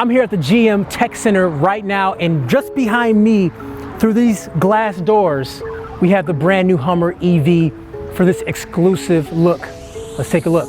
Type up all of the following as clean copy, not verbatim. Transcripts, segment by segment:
I'm here at the GM Tech Center right now, and just behind me, through these glass doors, we have the brand new Hummer EV for this exclusive look. Let's take a look.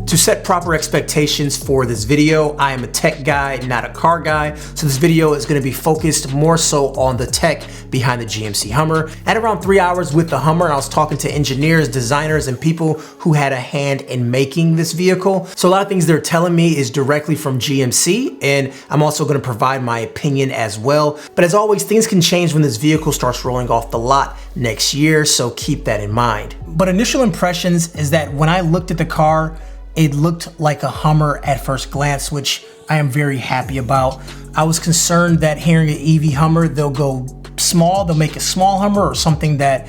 To set proper expectations for this video, I am a tech guy, not a car guy, so this video is going to be focused more so on the tech behind the GMC Hummer. I had around 3 hours with the Hummer, and I was talking to engineers, designers, and people who had a hand in making this vehicle. So a lot of things they're telling me is directly from GMC, and I'm also going to provide my opinion as well. But as always, things can change when this vehicle starts rolling off the lot next year, so keep that in mind. But initial impressions is that when I looked at the car, it looked like a Hummer at first glance, which I am very happy about. I was concerned that hearing an EV Hummer, they'll go small, they'll make a small Hummer or something that,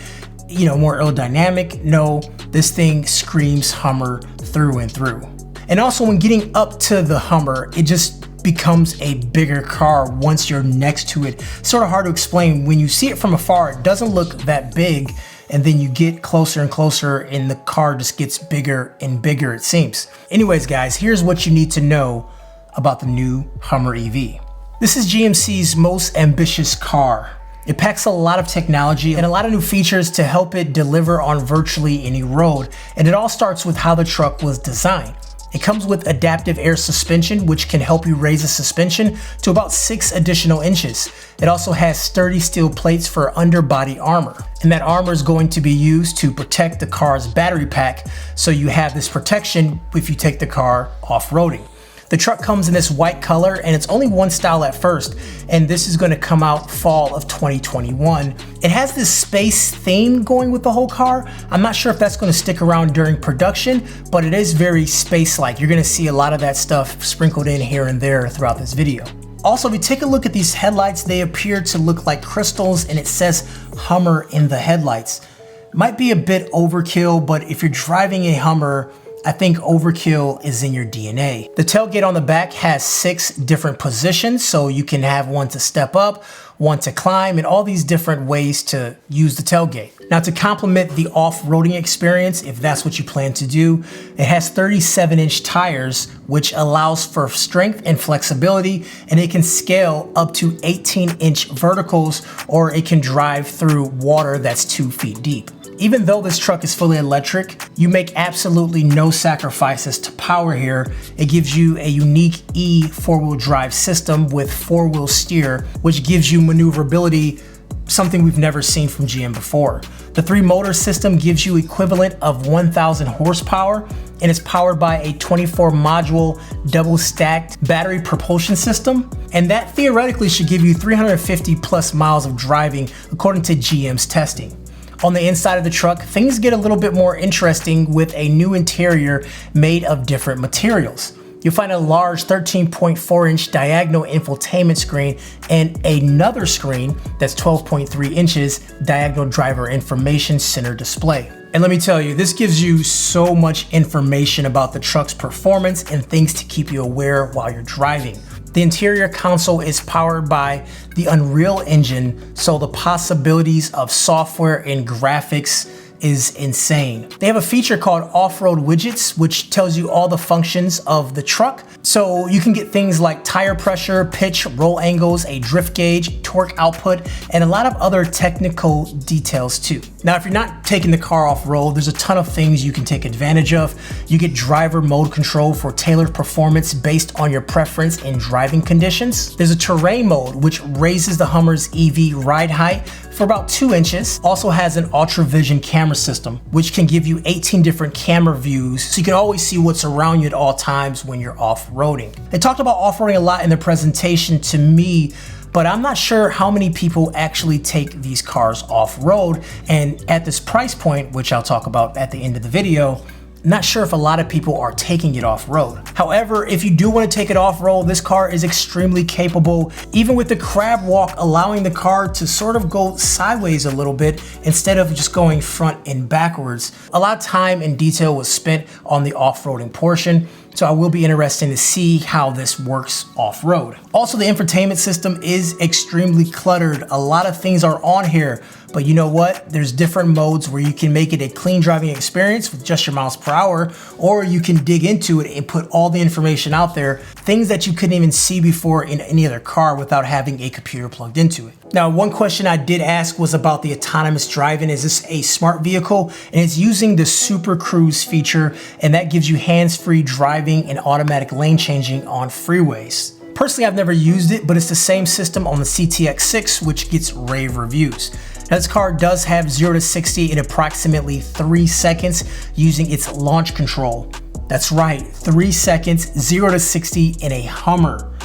you know, more aerodynamic. No, this thing screams Hummer through and through. And also when getting up to the Hummer, it just becomes a bigger car once you're next to it. It's sort of hard to explain. When you see it from afar, it doesn't look that big. And then you get closer and closer and the car just gets bigger and bigger, it seems. Anyways, guys, here's what you need to know about the new Hummer EV. This is GMC's most ambitious car. It packs a lot of technology and a lot of new features to help it deliver on virtually any road. And it all starts with how the truck was designed. It comes with adaptive air suspension, which can help you raise the suspension to about 6 additional inches. It also has sturdy steel plates for underbody armor. And that armor is going to be used to protect the car's battery pack, so you have this protection if you take the car off-roading. The truck comes in this white color, and it's only one style at first, and this is going to come out fall of 2021. It has this space theme going with the whole car. I'm not sure if that's going to stick around during production, but it is very space-like. You're going to see a lot of that stuff sprinkled in here and there throughout this video. Also, if you take a look at these headlights, they appear to look like crystals, and it says Hummer in the headlights. Might be a bit overkill, but if you're driving a Hummer, I think overkill is in your DNA. The tailgate on the back has 6 different positions, so you can have one to step up, one to climb, and all these different ways to use the tailgate. Now, to complement the off-roading experience, if that's what you plan to do, it has 37-inch tires, which allows for strength and flexibility, and it can scale up to 18-inch verticals, or it can drive through water that's 2 feet deep. Even though this truck is fully electric, you make absolutely no sacrifices to power here. It gives you a unique E 4-wheel drive system with 4-wheel steer, which gives you maneuverability, something we've never seen from GM before. The 3-motor system gives you equivalent of 1,000 horsepower, and it's powered by a 24-module double-stacked battery propulsion system, and that theoretically should give you 350 plus miles of driving according to GM's testing. On the inside of the truck, things get a little bit more interesting with a new interior made of different materials. You'll find a large 13.4-inch diagonal infotainment screen and another screen that's 12.3 inches diagonal driver information center display. And let me tell you, this gives you so much information about the truck's performance and things to keep you aware while you're driving. The interior console is powered by the Unreal Engine, so the possibilities of software and graphics is insane. They have a feature called Off-Road Widgets, which tells you all the functions of the truck. So you can get things like tire pressure, pitch, roll angles, a drift gauge, torque output, and a lot of other technical details too. Now, if you're not taking the car off-road, there's a ton of things you can take advantage of. You get driver mode control for tailored performance based on your preference in driving conditions. There's a terrain mode, which raises the Hummer's EV ride height for about 2 inches. Also has an ultra vision camera system, which can give you 18 different camera views, so you can always see what's around you at all times when you're off-roading. They talked about off-roading a lot in the presentation to me, but I'm not sure how many people actually take these cars off-road, and at this price point, which I'll talk about at the end of the video, not sure if a lot of people are taking it off-road. However, if you do want to take it off-road, this car is extremely capable, even with the crab walk allowing the car to sort of go sideways a little bit instead of just going front and backwards. A lot of time and detail was spent on the off-roading portion, so I will be interested to see how this works off-road. Also, the infotainment system is extremely cluttered. A lot of things are on here, But you know what? There's different modes where you can make it a clean driving experience with just your miles per hour, or you can dig into it and put all the information out there, things that you couldn't even see before in any other car without having a computer plugged into it. Now, one question I did ask was about the autonomous driving. Is this a smart vehicle? And it's using the Super Cruise feature, and that gives you hands-free driving and automatic lane changing on freeways. Personally, I've never used it, but it's the same system on the CTX6, which gets rave reviews. Now, this car does have 0 to 60 in approximately 3 seconds using its launch control. That's right, 3 seconds, 0 to 60 in a Hummer.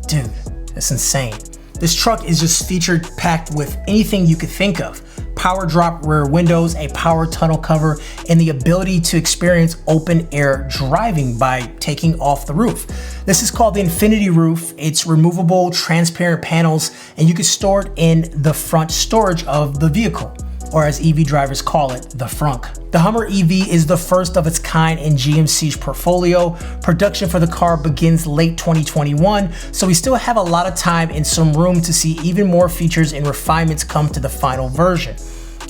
Dude, that's insane. This truck is just featured packed with anything you could think of. Power drop rear windows, a power tunnel cover, and the ability to experience open air driving by taking off the roof. This is called the Infinity Roof. It's removable, transparent panels, and you can store it in the front storage of the vehicle, or as EV drivers call it, the frunk. The Hummer EV is the first of its kind in GMC's portfolio. Production for the car begins late 2021, so we still have a lot of time and some room to see even more features and refinements come to the final version.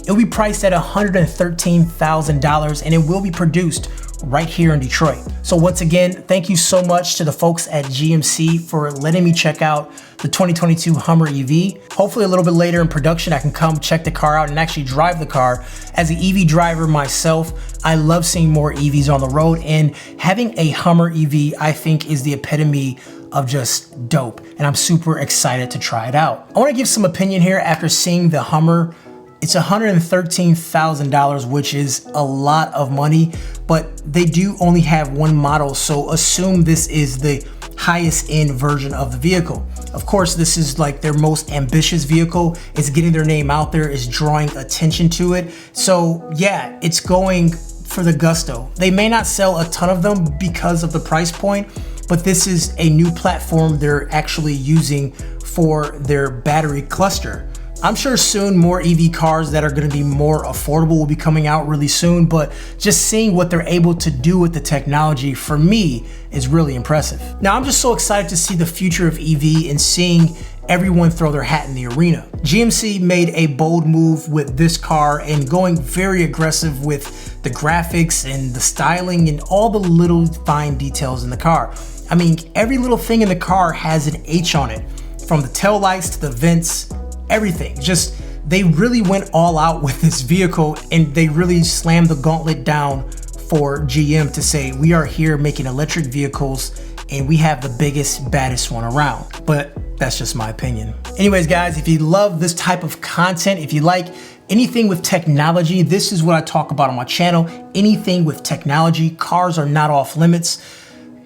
It will be priced at $113,000 and it will be produced right here in Detroit. So once again, thank you so much to the folks at GMC for letting me check out the 2022 Hummer EV. Hopefully a little bit later in production, I can come check the car out and actually drive the car. As an EV driver myself, I love seeing more EVs on the road, and having a Hummer EV, I think, is the epitome of just dope. And I'm super excited to try it out. I wanna give some opinion here after seeing the Hummer. It's $113,000, which is a lot of money, but they do only have one model, so assume this is the highest end version of the vehicle. Of course, this is like their most ambitious vehicle. It's getting their name out there, it's drawing attention to it. So yeah, it's going for the gusto. They may not sell a ton of them because of the price point, but this is a new platform they're actually using for their battery cluster. I'm sure soon more EV cars that are gonna be more affordable will be coming out really soon, but just seeing what they're able to do with the technology, for me, is really impressive. Now, I'm just so excited to see the future of EV and seeing everyone throw their hat in the arena. GMC made a bold move with this car and going very aggressive with the graphics and the styling and all the little fine details in the car. I mean, every little thing in the car has an H on it, from the tail lights to the vents, everything. Just, they really went all out with this vehicle, and they really slammed the gauntlet down for GM to say, we are here making electric vehicles and we have the biggest, baddest one around. But that's just my opinion. Anyways, guys, if you love this type of content, if you like anything with technology, this is what I talk about on my channel. Anything with technology, cars are not off limits.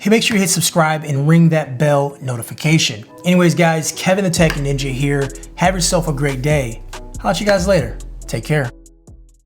Make sure you hit subscribe and ring that bell notification. Anyways, guys, Kevin the Tech Ninja here. Have yourself a great day. I'll let you guys later. Take care.